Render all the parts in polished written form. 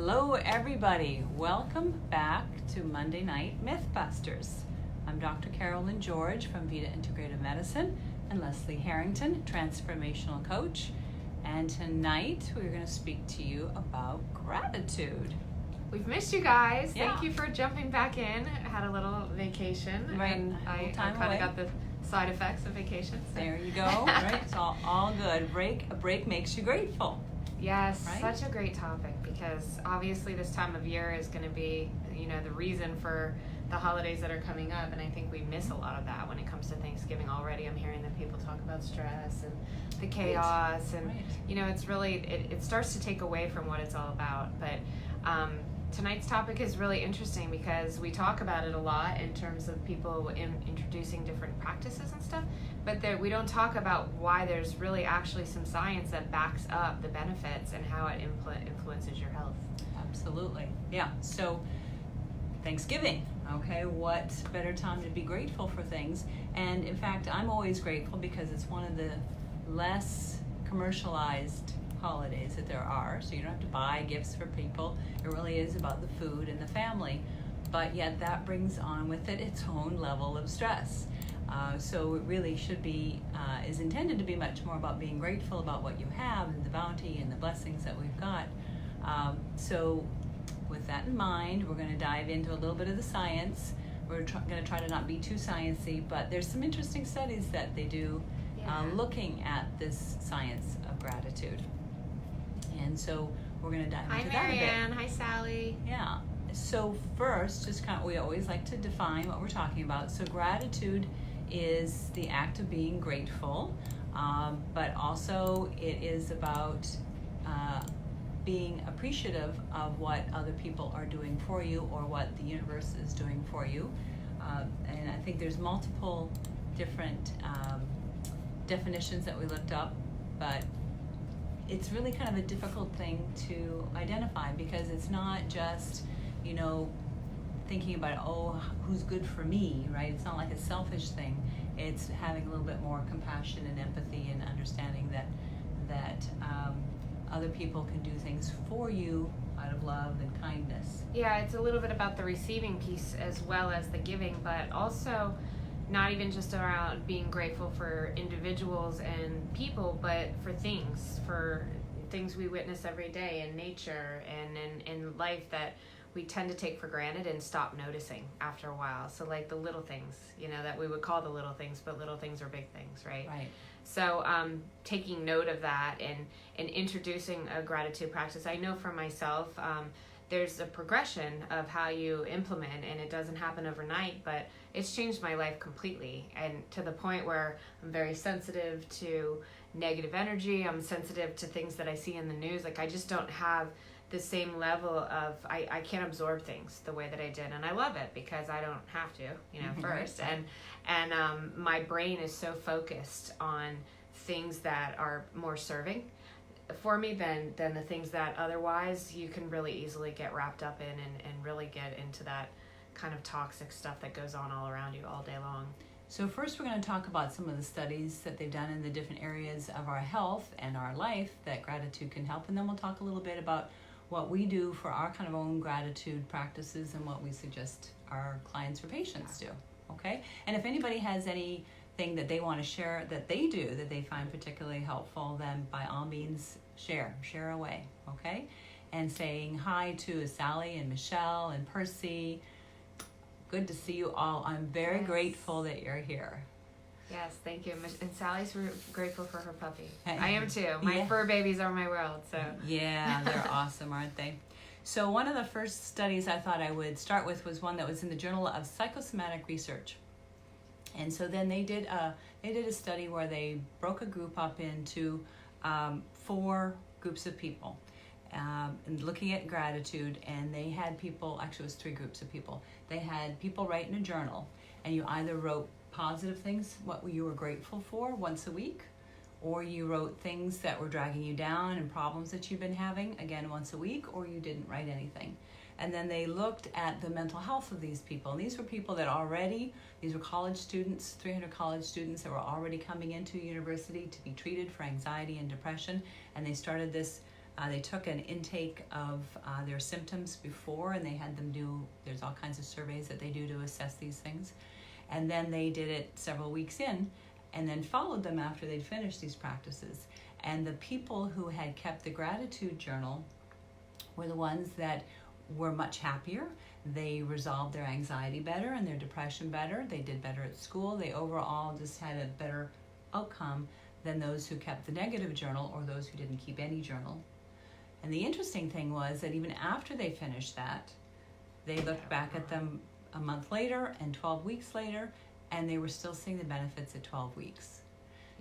Hello, everybody. Welcome back to Monday Night Mythbusters. I'm Dr. Carolyn George from Vita Integrative Medicine and Leslie Harrington, Transformational Coach. And tonight we're going to speak to you about gratitude. We've missed you guys. Yeah. Thank you for jumping back in. I had a little vacation. Right, And I time kind away. of got the side effects of vacation. So. There you go. Right, it's all good. A break makes you grateful. Yes, Right? such a great topic because obviously this time of year is going to be, the reason for the holidays that are coming up, and I think we miss a lot of that when it comes to Thanksgiving already. I'm hearing that people talk about stress and the chaos, and Right. it's really it starts to take away from what it's all about. But tonight's topic is really interesting because we talk about it a lot in terms of people introducing different practices and stuff, but we don't talk about why there's really actually some science that backs up the benefits and how it influences your health. Absolutely. Yeah. So Thanksgiving, okay, what better time to be grateful for things? And in fact, I'm always grateful because it's one of the less commercialized holidays that there are. So you don't have to buy gifts for people. It really is about the food and the family. But yet that brings on with it its own level of stress. So it really should be, is intended to be much more about being grateful about what you have and the bounty and the blessings that we've got. So with that in mind, we're going to dive into a little bit of the science. We're going to try to not be too sciencey, but there's some interesting studies that they do looking at this science of gratitude. And so we're going to dive into that a bit. Hi, Marianne. Hi, Sally. Yeah. So first, we always like to define what we're talking about. So gratitude is the act of being grateful, but also it is about being appreciative of what other people are doing for you or what the universe is doing for you. And I think there's multiple different definitions that we looked up, but it's really kind of a difficult thing to identify because it's not just, thinking about, who's good for me, right? It's not like a selfish thing. It's having a little bit more compassion and empathy and understanding that other people can do things for you out of love and kindness. Yeah, it's a little bit about the receiving piece as well as the giving, but also not even just around being grateful for individuals and people, but for things we witness every day in nature and in life that we tend to take for granted and stop noticing after a while. So like the little things, that we would call the little things, but little things are big things, right? Right. So taking note of that and introducing a gratitude practice. I know for myself, there's a progression of how you implement, and it doesn't happen overnight, but it's changed my life completely, and to the point where I'm very sensitive to negative energy. I'm sensitive to things that I see in the news. Like I just don't have the same level of, I can't absorb things the way that I did, and I love it because I don't have to, first. And my brain is so focused on things that are more serving for me than the things that otherwise you can really easily get wrapped up in and really get into that kind of toxic stuff that goes on all around you all day long. So first we're going to talk about some of the studies that they've done in the different areas of our health and our life that gratitude can help, and then we'll talk a little bit about what we do for our kind of own gratitude practices and what we suggest our clients or patients do, okay? And if anybody has anything that they want to share that they do that they find particularly helpful, then by all means share away, okay? And saying hi to Sally and Michelle and Percy. Good to see you all. I'm very grateful that you're here. Yes, thank you. And Sally's grateful for her puppy. I am too. My fur babies are my world. So yeah, they're awesome, aren't they? So one of the first studies I thought I would start with was one that was in the Journal of Psychosomatic Research. And so then they did a study where they broke a group up into 4 groups of people. And looking at gratitude, and they had people, actually it was 3 groups of people. They had people write in a journal, and you either wrote positive things, what you were grateful for once a week, or you wrote things that were dragging you down and problems that you've been having, again, once a week, or you didn't write anything. And then they looked at the mental health of these people. And these were people that these were college students, 300 college students that were already coming into university to be treated for anxiety and depression. And they started this They took an intake of their symptoms before, and they had them do, there's all kinds of surveys that they do to assess these things. And then they did it several weeks in, and then followed them after they'd finished these practices. And the people who had kept the gratitude journal were the ones that were much happier. They resolved their anxiety better and their depression better. They did better at school. They overall just had a better outcome than those who kept the negative journal or those who didn't keep any journal. And the interesting thing was that even after they finished that, they looked back at them a month later and 12 weeks later, and they were still seeing the benefits at 12 weeks.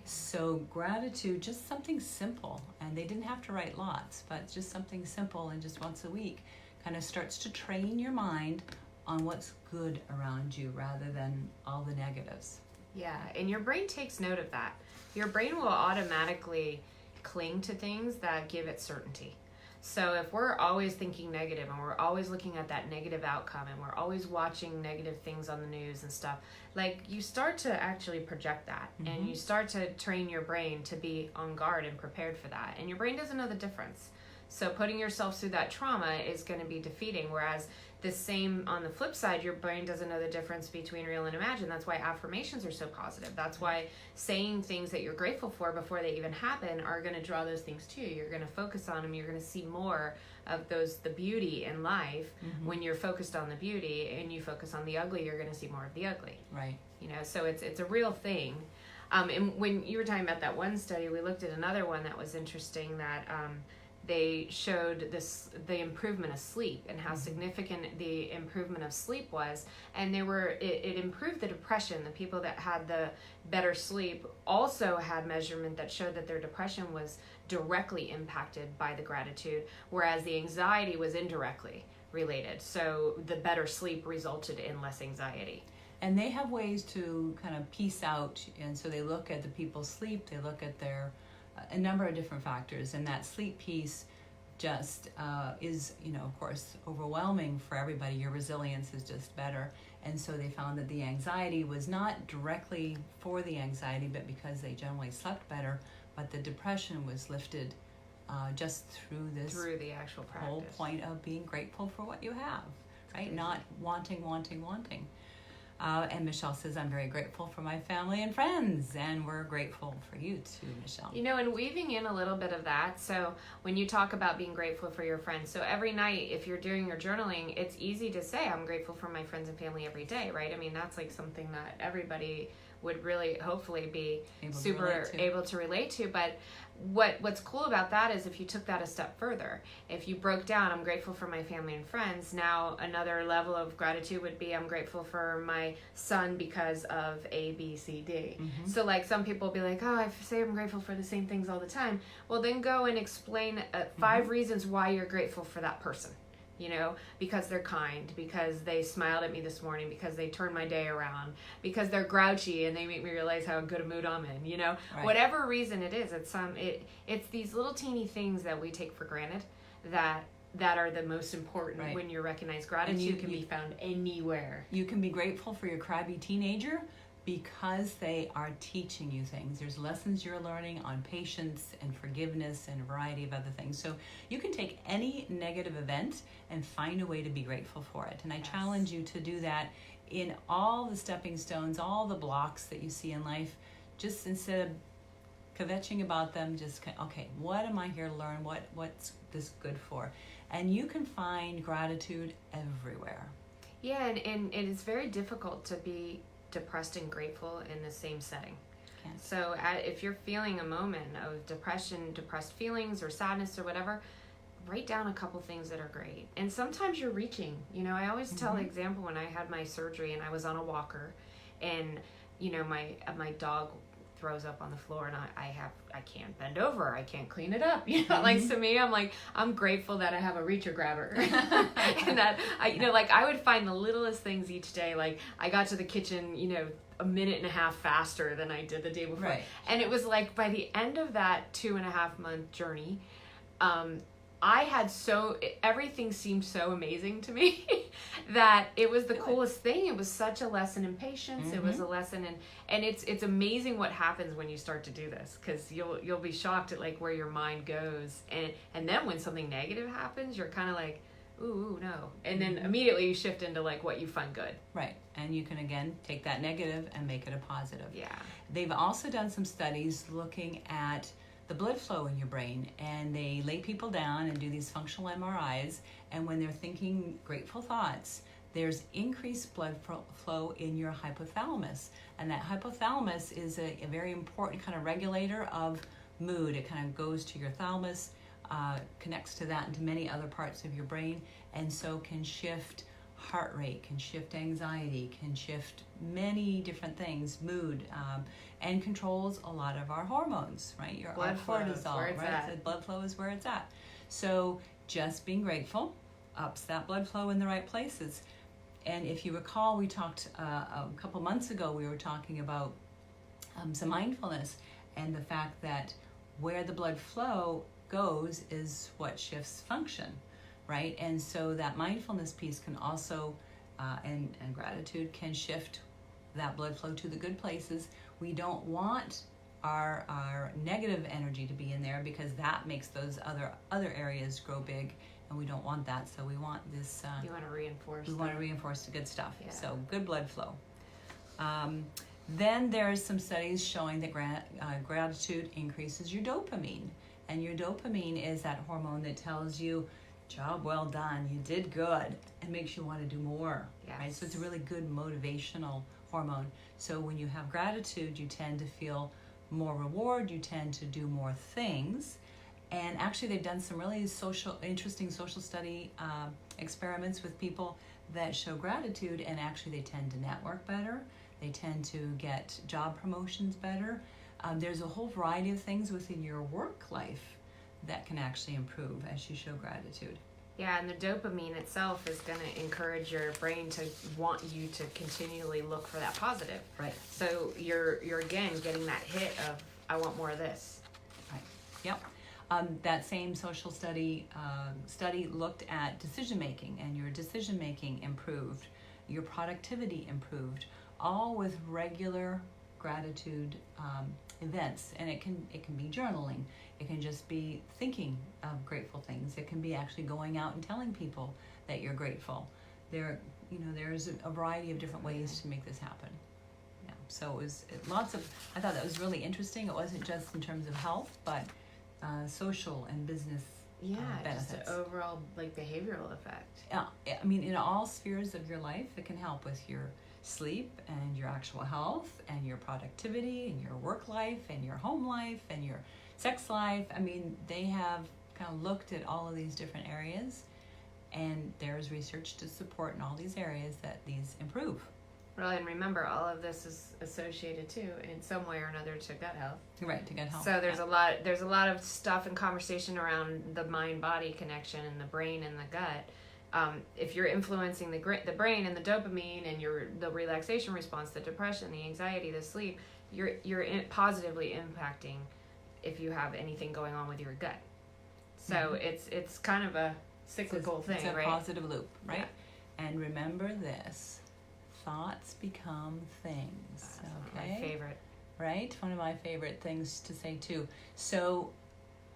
So gratitude, just something simple, and they didn't have to write lots, but just something simple and just once a week kind of starts to train your mind on what's good around you rather than all the negatives. Yeah, and your brain takes note of that. Your brain will automatically cling to things that give it certainty. So if we're always thinking negative and we're always looking at that negative outcome and we're always watching negative things on the news and stuff, like you start to actually project that and you start to train your brain to be on guard and prepared for that. And your brain doesn't know the difference. So putting yourself through that trauma is going to be defeating. Whereas the same on the flip side, your brain doesn't know the difference between real and imagined. That's why affirmations are so positive. That's why saying things that you're grateful for before they even happen are going to draw those things to you. You're going to focus on them. You're going to see more of the beauty in life. When you're focused on the beauty and you focus on the ugly, you're going to see more of the ugly. Right. You know, so it's a real thing. And when you were talking about that one study, we looked at another one that was interesting that they showed the improvement of sleep and how significant the improvement of sleep was, and it improved the depression. The people that had the better sleep also had measurement that showed that their depression was directly impacted by the gratitude, whereas the anxiety was indirectly related. So the better sleep resulted in less anxiety. And they have ways to kind of piece out, and so they look at the people's sleep, they look at their a number of different factors, and that sleep piece just is, of course, overwhelming for everybody. Your resilience is just better. And so they found that the anxiety was not directly for the anxiety, but because they generally slept better, but the depression was lifted just through the actual practice. Whole point of being grateful for what you have, right? Not wanting. And Michelle says, I'm very grateful for my family and friends, and we're grateful for you too, Michelle. And weaving in a little bit of that, so when you talk about being grateful for your friends, so every night if you're doing your journaling, it's easy to say I'm grateful for my friends and family every day, right? I mean, that's like something that everybody would really hopefully be able to relate to. But what's cool about that is if you took that a step further, if you broke down, I'm grateful for my family and friends, now another level of gratitude would be I'm grateful for my son because of A, B, C, D. So like some people will be like, oh, I say I'm grateful for the same things all the time. Well, then go and explain 5 reasons why you're grateful for that person. Because they're kind, because they smiled at me this morning, because they turned my day around, because they're grouchy and they make me realize how good a mood I'm in, Right. Whatever reason it is, it's these little teeny things that we take for granted that are the most important when you recognize gratitude can be found anywhere. You can be grateful for your crabby teenager because they are teaching you things. There's lessons you're learning on patience and forgiveness and a variety of other things. So you can take any negative event and find a way to be grateful for it. And I challenge you to do that in all the stepping stones, all the blocks that you see in life. Just instead of kvetching about them, just, okay, what am I here to learn? What's this good for? And you can find gratitude everywhere. Yeah, and it is very difficult to be depressed and grateful in the same setting. So if you're feeling a moment of depression, depressed feelings or sadness or whatever, write down a couple things that are great. And sometimes you're reaching. I always tell the example when I had my surgery and I was on a walker and my dog throws up on the floor and I can't bend over, I can't clean it up. Like to me, I'm grateful that I have a reacher grabber. And that I would find the littlest things each day. Like I got to the kitchen, a minute and a half faster than I did the day before. Right. And it was like by the end of that 2.5 month journey, everything seemed so amazing to me that it was the coolest thing. It was such a lesson in patience. It was a lesson in, and it's amazing what happens when you start to do this, because you'll be shocked at like where your mind goes, and then when something negative happens, you're kind of like, ooh, no, and then immediately you shift into like what you find good. Right, and you can again take that negative and make it a positive. Yeah. They've also done some studies looking at the blood flow in your brain, and they lay people down and do these functional MRIs, and when they're thinking grateful thoughts, there's increased blood flow in your hypothalamus, and that hypothalamus is a very important kind of regulator of mood. It kind of goes to your thalamus, connects to that and to many other parts of your brain, and so can shift heart rate, can shift anxiety, can shift many different things, mood, and controls a lot of our hormones, right? Your Blood flow is cortisol, where it's right? at. The blood flow is where it's at. So just being grateful ups that blood flow in the right places. And if you recall, we talked a couple months ago, we were talking about some mindfulness and the fact that where the blood flow goes is what shifts function, right? And so that mindfulness piece can also, and gratitude can shift that blood flow to the good places. We don't want our negative energy to be in there, because that makes those other areas grow big, and we don't want that. So we want this. You want to reinforce. We want to reinforce the good stuff. Yeah. So good blood flow. Then there's some studies showing that gratitude increases your dopamine, and your dopamine is that hormone that tells you, job well done, you did good, and makes you want to do more. Yes. Right? So it's a really good motivational hormone. So when you have gratitude, you tend to feel more reward, you tend to do more things. And actually they've done some really interesting social study experiments with people that show gratitude, and actually they tend to network better, they tend to get job promotions better. There's a whole variety of things within your work life that can actually improve as you show gratitude. Yeah, and the dopamine itself is going to encourage your brain to want you to continually look for that positive. Right. So you're again getting that hit of, I want more of this. Right. Yep. That same social study looked at decision making, and your decision making improved, your productivity improved, all with regular gratitude events. And it can be journaling. It can just be thinking of grateful things. It can be actually going out and telling people that you're grateful. There's a variety of different ways to make this happen. Yeah. So it was I thought that was really interesting. It wasn't just in terms of health, but social and business benefits. Just an overall like behavioral effect. I mean, in all spheres of your life, it can help with your sleep and your actual health and your productivity and your work life and your home life and your sex life. I mean, they have kind of looked at all of these different areas, and there's research to support in all these areas that these improve. Well, and remember, all of this is associated too, in some way or another, to gut health. Right, to gut health. So there's a lot of stuff and conversation around the mind-body connection and the brain and the gut. If you're influencing the brain and the dopamine and the relaxation response, the depression, the anxiety, the sleep, you're positively impacting if you have anything going on with your gut. So it's kind of a cyclical thing, it's a right? positive loop, right? Yeah. And remember this: thoughts become things. That's Okay, my favorite. Right? One of my favorite things to say too. So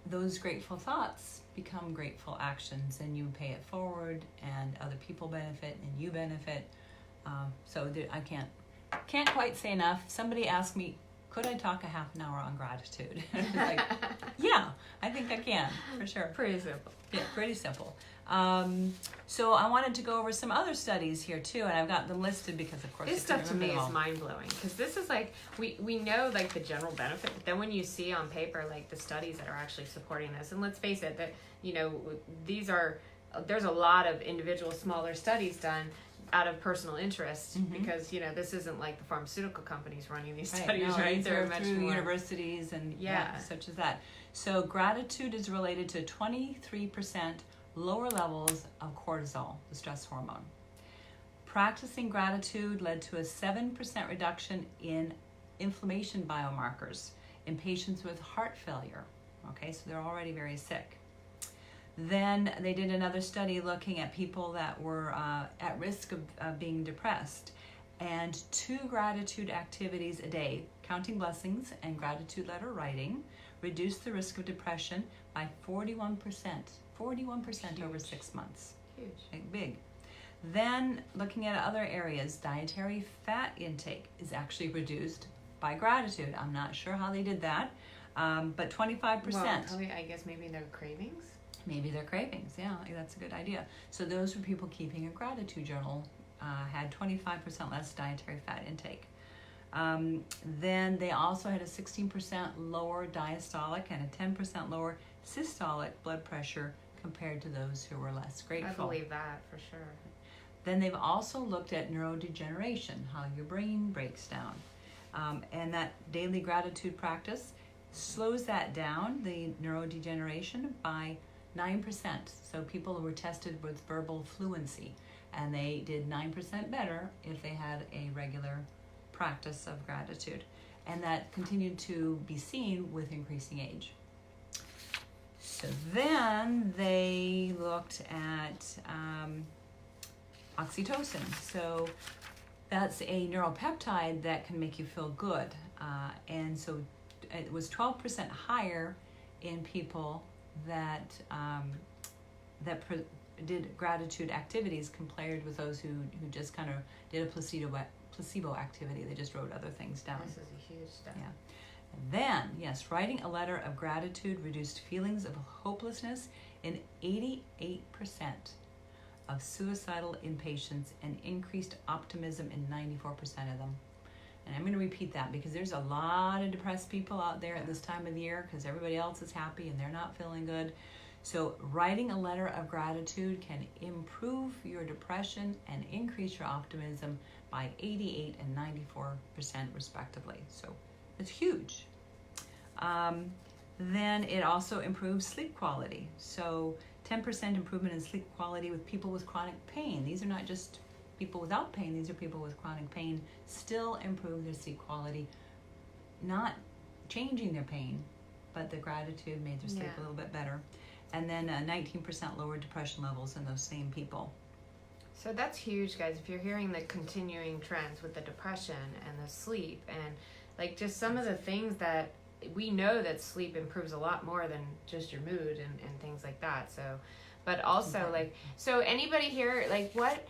those grateful thoughts become grateful actions, and you pay it forward, and other people benefit, and you benefit. I can't quite say enough. Somebody asked me, could I talk a half an hour on gratitude? I was like, yeah, I think I can, for sure. Pretty simple. Yeah, pretty simple. So I wanted to go over some other studies here too, and I've got them listed because, of course, This I couldn't stuff to me remember is them all. mind-blowing, because this is like, we know like the general benefit, but then when you see on paper like the studies that are actually supporting this, and let's face it, that there's a lot of individual smaller studies done out of personal interest, because this isn't like the pharmaceutical companies running these studies, no, right? These They're are much through more universities and such as that. So gratitude is related to 23% lower levels of cortisol, the stress hormone. Practicing gratitude led to a 7% reduction in inflammation biomarkers in patients with heart failure. Okay, so they're already very sick. Then they did another study looking at people that were at risk of being depressed. And 2 gratitude activities a day, counting blessings and gratitude letter writing, reduced the risk of depression by 41%. 41% over 6 months. Huge. Big. Then looking at other areas, dietary fat intake is actually reduced by gratitude. I'm not sure how they did that, but 25%. Well, probably, I guess maybe their cravings. Maybe their cravings, yeah, that's a good idea. So those were people keeping a gratitude journal, had 25% less dietary fat intake. Then they also had a 16% lower diastolic and a 10% lower systolic blood pressure compared to those who were less grateful. I believe that for sure. Then they've also looked at neurodegeneration, how your brain breaks down. And that daily gratitude practice slows that down, the neurodegeneration, by 9%. So people who were tested with verbal fluency, and they did 9% better if they had a regular practice of gratitude. And that continued to be seen with increasing age. So then they looked at oxytocin. So that's a neuropeptide that can make you feel good. And so it was 12% higher in people that did gratitude activities compared with those who just kind of did a placebo activity. They just wrote other things down. This is a huge step. Yeah. And then, yes, writing a letter of gratitude reduced feelings of hopelessness in 88% of suicidal inpatients and increased optimism in 94% of them. And I'm going to repeat that because there's a lot of depressed people out there at this time of the year because everybody else is happy and they're not feeling good. So writing a letter of gratitude can improve your depression and increase your optimism by 88 and 94% respectively. So it's huge. Then it also improves sleep quality. So 10% improvement in sleep quality with people with chronic pain. These are not just people without pain, these are people with chronic pain, still improve their sleep quality, not changing their pain, but the gratitude made their sleep a little bit better. And then 19% lower depression levels in those same people. So that's huge, guys. If you're hearing the continuing trends with the depression and the sleep and like just some of the things that we know that sleep improves a lot more than just your mood and things like that. So, but also like, so anybody here, like what,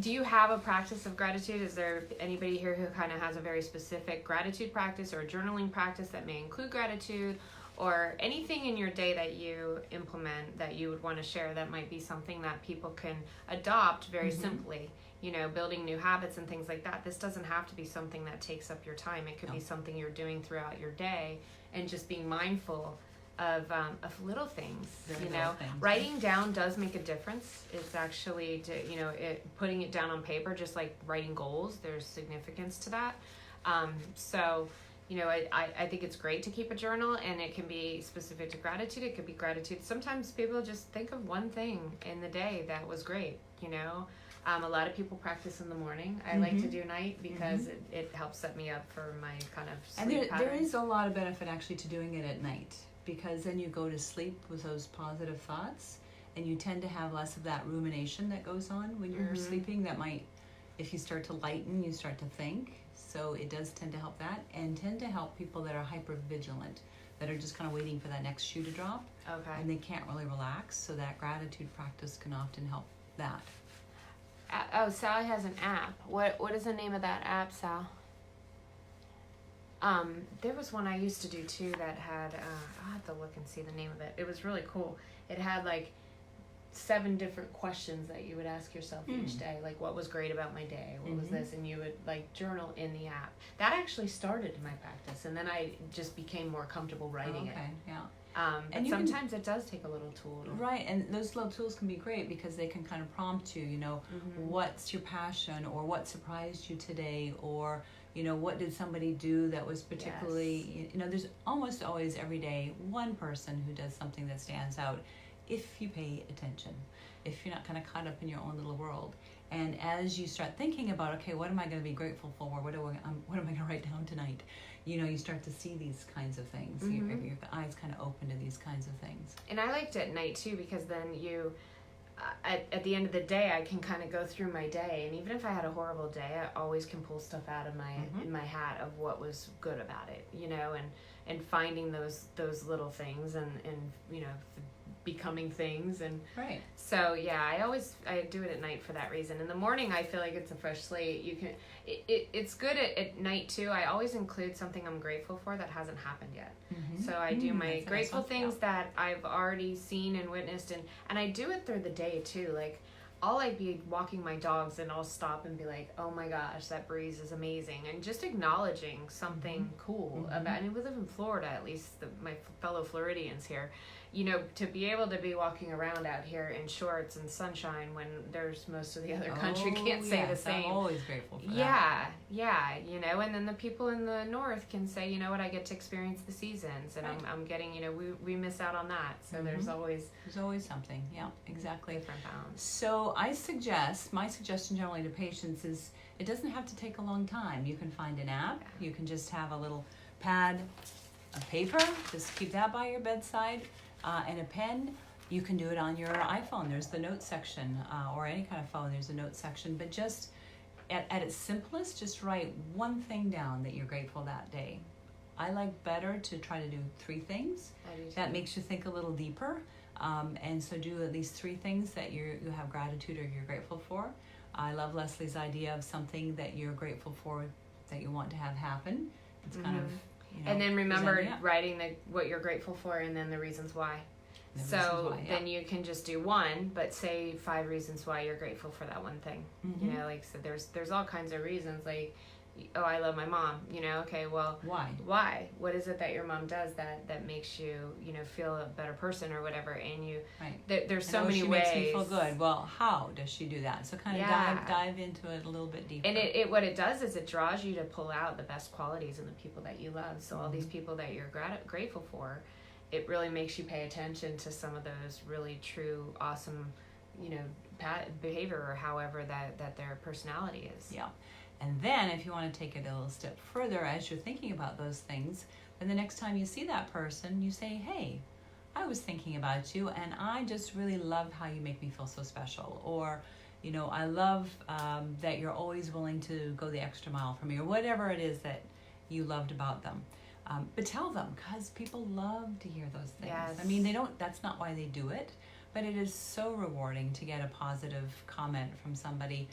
do you have a practice of gratitude? Is there anybody here who kind of has a very specific gratitude practice or journaling practice that may include gratitude, or anything in your day that you implement that you would want to share that might be something that people can adopt very simply, you know, building new habits and things like that? This doesn't have to be something that takes up your time. It could be something you're doing throughout your day and just being mindful of little things, you know. Writing down does make a difference. It's actually, putting it down on paper, just like writing goals, there's significance to that. So, you know, I think it's great to keep a journal, and it can be specific to gratitude. It could be gratitude. Sometimes people just think of one thing in the day that was great, you know. A lot of people practice in the morning. I like to do night because it helps set me up for my kind of sleep And there is a lot of benefit actually to doing it at night, because then you go to sleep with those positive thoughts, and you tend to have less of that rumination that goes on when you're sleeping. That might, if you start to lighten, you start to think. So it does tend to help that, and tend to help people that are hypervigilant, that are just kind of waiting for that next shoe to drop. Okay. And they can't really relax, so that gratitude practice can often help that. Sally has an app. What is the name of that app, Sal? There was one I used to do too that had, I'll have to look and see the name of it. It was really cool. It had like 7 different questions that you would ask yourself each day. Like, what was great about my day? What was this? And you would like journal in the app. That actually started my practice, and then I just became more comfortable writing it. Yeah. But sometimes it does take a little tool. Right, and those little tools can be great because they can kind of prompt you, you know, what's your passion, or what surprised you today, or, you know, what did somebody do that was particularly, you know, there's almost always every day one person who does something that stands out if you pay attention, if you're not kind of caught up in your own little world. And as you start thinking about, okay, what am I going to be grateful for? What am I going to write down tonight? You start to see these kinds of things. Your eyes kind of open to these kinds of things. And I liked it at night too, because then you, at the end of the day, I can kind of go through my day, and even if I had a horrible day, I always can pull stuff out of my in my hat of what was good about it, and finding those little things and becoming things. And right. So yeah, I do it at night for that reason. In the morning, I feel like it's a fresh slate. You can it's good at night too. I always include something I'm grateful for that hasn't happened yet. So I do my grateful things that I've already seen and witnessed, and I do it through the day too. Like, I'll be walking my dogs and I'll stop and be like, oh my gosh, that breeze is amazing, and just acknowledging something cool about. And we live in Florida, at least my fellow Floridians here. To be able to be walking around out here in shorts and sunshine when there's most of the other country can't say the same. I'm always grateful for that. Yeah, and then the people in the north can say, you know what, I get to experience the seasons, and right. I'm getting, we miss out on that. So there's always something. Yeah, exactly. Different balance. So my suggestion generally to patients is, it doesn't have to take a long time. You can find an app. You can just have a little pad of paper. Just keep that by your bedside. And a pen. You can do it on your iPhone. There's the notes section, or any kind of phone. There's a notes section. But just at its simplest, just write one thing down that you're grateful that day. I like better to try to do 3 things. That makes you think a little deeper. And so do at least 3 things that you have gratitude or you're grateful for. I love Leslie's idea of something that you're grateful for that you want to have happen. It's kind of and then remember writing what you're grateful for, and then the reasons why. Then you can just do 1, but say 5 reasons why you're grateful for that one thing. So there's all kinds of reasons, like, oh, I love my mom. Okay, well, why? What is it that your mom does that makes you feel a better person or whatever? And there's so many ways. Makes me feel good. Well, how does she do that? So kind of dive into it a little bit deeper. And what it does is it draws you to pull out the best qualities in the people that you love. So all these people that you're grateful for, it really makes you pay attention to some of those really true, awesome, behavior, or however that their personality is. Yeah. And then if you want to take it a little step further, as you're thinking about those things, then the next time you see that person, you say, hey, I was thinking about you, and I just really love how you make me feel so special. Or, I love that you're always willing to go the extra mile for me, or whatever it is that you loved about them. But tell them, because people love to hear those things. Yes. I mean, that's not why they do it, but it is so rewarding to get a positive comment from somebody.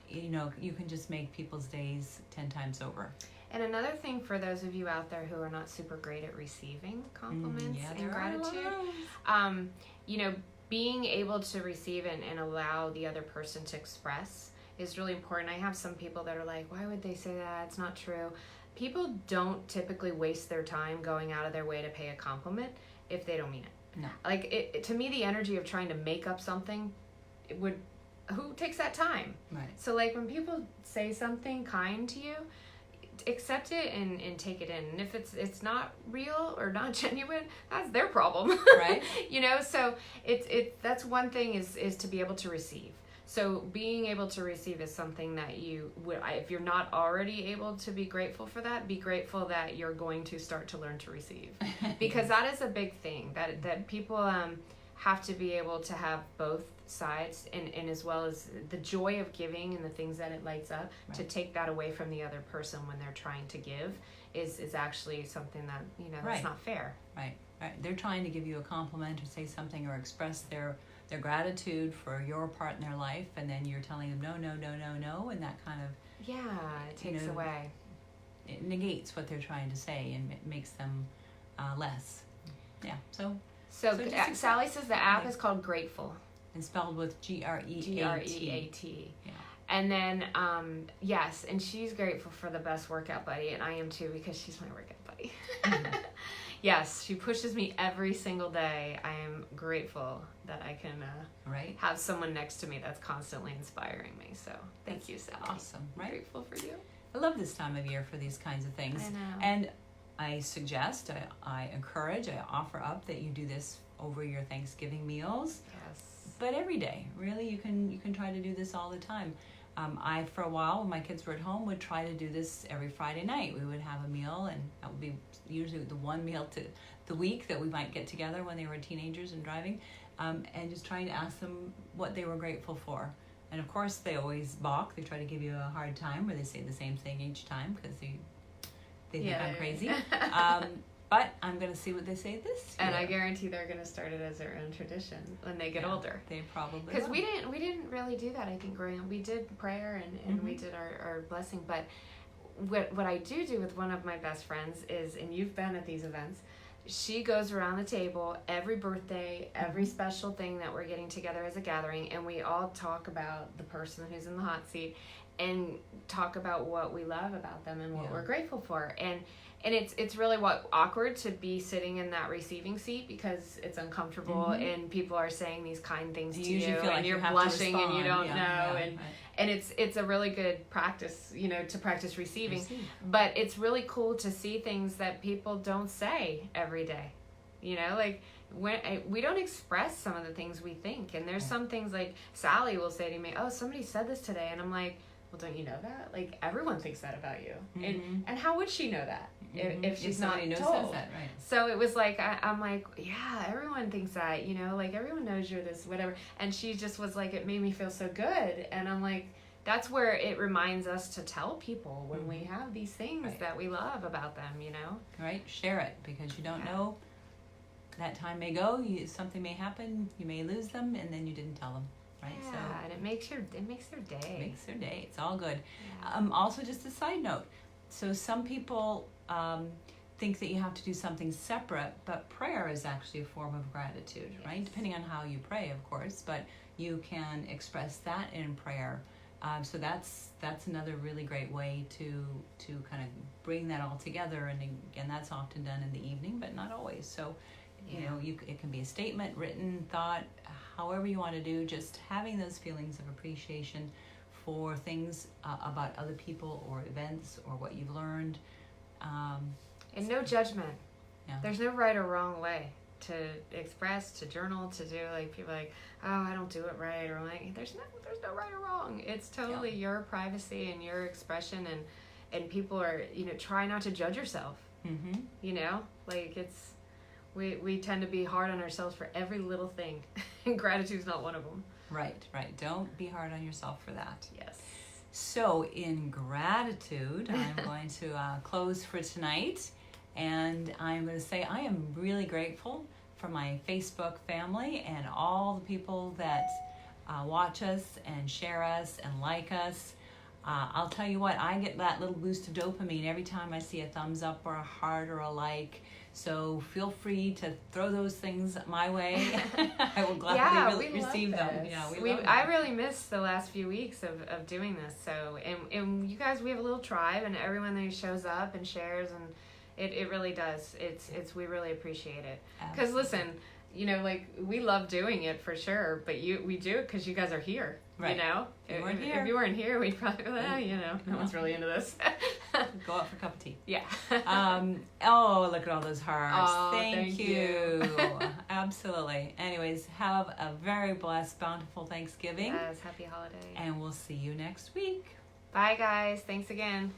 You can just make people's days 10 times over. And another thing for those of you out there who are not super great at receiving compliments and gratitude, being able to receive and allow the other person to express is really important. I have some people that are like, why would they say that? It's not true. People don't typically waste their time going out of their way to pay a compliment if they don't mean it. No. Like, to me, the energy of trying to make up something, who takes that time? Right. So, like, when people say something kind to you, accept it and take it in. And if it's not real or not genuine, that's their problem. Right. So that's one thing is to be able to receive. So being able to receive is something that you would, if you're not already able to be grateful for that, be grateful that you're going to start to learn to receive. Because that is a big thing, that people have to be able to have both sides, and as well as the joy of giving and the things that it lights up. Right. To take that away from the other person when they're trying to give is actually something that, that's not fair. Right. They're trying to give you a compliment or say something or express their gratitude for your part in their life, and then you're telling them no, and that kind of it takes away. It negates what they're trying to say, and it makes them less. Yeah. So Sally says the app is called Grateful. And spelled with Great. Yeah. And then, yes, and she's grateful for the best workout buddy, and I am too, because she's my workout buddy. Mm-hmm. Yes, she pushes me every single day. I am grateful that I can have someone next to me that's constantly inspiring me. So thank you, Sally. Awesome, right? I'm grateful for you. I love this time of year for these kinds of things. I know. And I suggest, I encourage, I offer up that you do this over your Thanksgiving meals. Yes. But every day, really, you can try to do this all the time. I, for a while, when my kids were at home, would try to do this every Friday night. We would have a meal, and that would be usually the one meal to the week that we might get together when they were teenagers and driving, and just trying to ask them what they were grateful for. And of course, they always balk. They try to give you a hard time, where they say the same thing each time because they think I'm crazy. But I'm going to see what they say this year. And I guarantee they're going to start it as their own tradition when they get older. They probably Because will. we didn't really do that, I think, growing up. We did prayer and we did our blessing. But what I do with one of my best friends is, and you've been at these events, she goes around the table every birthday, every special thing that we're getting together as a gathering, and we all talk about the person who's in the hot seat and talk about what we love about them and what we're grateful for. And it's really awkward to be sitting in that receiving seat because it's uncomfortable and people are saying these kind things to you feel and like you're you have blushing to and you don't respond. know and it's a really good practice, to practice receiving. But it's really cool to see things that people don't say every day. Like when we don't express some of the things we think, and there's some things like Sally will say to me, "Oh, somebody said this today," and I'm like, well, don't you know that? Like, everyone thinks that about you. And how would she know that if she's not told? Says that, right. So it was like, I'm like, yeah, everyone thinks that, like everyone knows you're this, whatever. And she just was like, it made me feel so good. And I'm like, that's where it reminds us to tell people when we have these things that we love about them, Right? Share it, because you don't know. That time may go, something may happen, you may lose them, and then you didn't tell them. Right? Yeah, so and it makes their day. Makes their day. It's all good. Also, just a side note. So some people think that you have to do something separate, but prayer is actually a form of gratitude, right? Depending on how you pray, of course, but you can express that in prayer. So that's another really great way to kind of bring that all together. And again, that's often done in the evening, but not always. So it can be a statement, written, thought, however you want to do, just having those feelings of appreciation for things about other people or events or what you've learned. And no judgment. Yeah. There's no right or wrong way to express, to journal, to do. Like, people are like, oh, I don't do it right, or like, there's no right or wrong. It's totally your privacy and your expression, and people are, try not to judge yourself. Like, it's we tend to be hard on ourselves for every little thing, and gratitude's not one of them. Right. Don't be hard on yourself for that. Yes. So in gratitude, I'm going to close for tonight, and I'm going to say I am really grateful for my Facebook family and all the people that watch us and share us and like us. I'll tell you what, I get that little boost of dopamine every time I see a thumbs up or a heart or a like. So feel free to throw those things my way. I will gladly receive them. Yeah, we love them. I really missed the last few weeks of doing this. So, and you guys, we have a little tribe, and everyone that shows up and shares, and it really does. We really appreciate it. Because listen, like, we love doing it for sure, but we do it because you guys are here. Right. If you weren't here, we'd probably, no one's really into this. Go out for a cup of tea. Yeah. Look at all those hearts. Oh, thank you. Absolutely. Anyways, have a very blessed, bountiful Thanksgiving. Yes, happy holiday. And we'll see you next week. Bye, guys. Thanks again.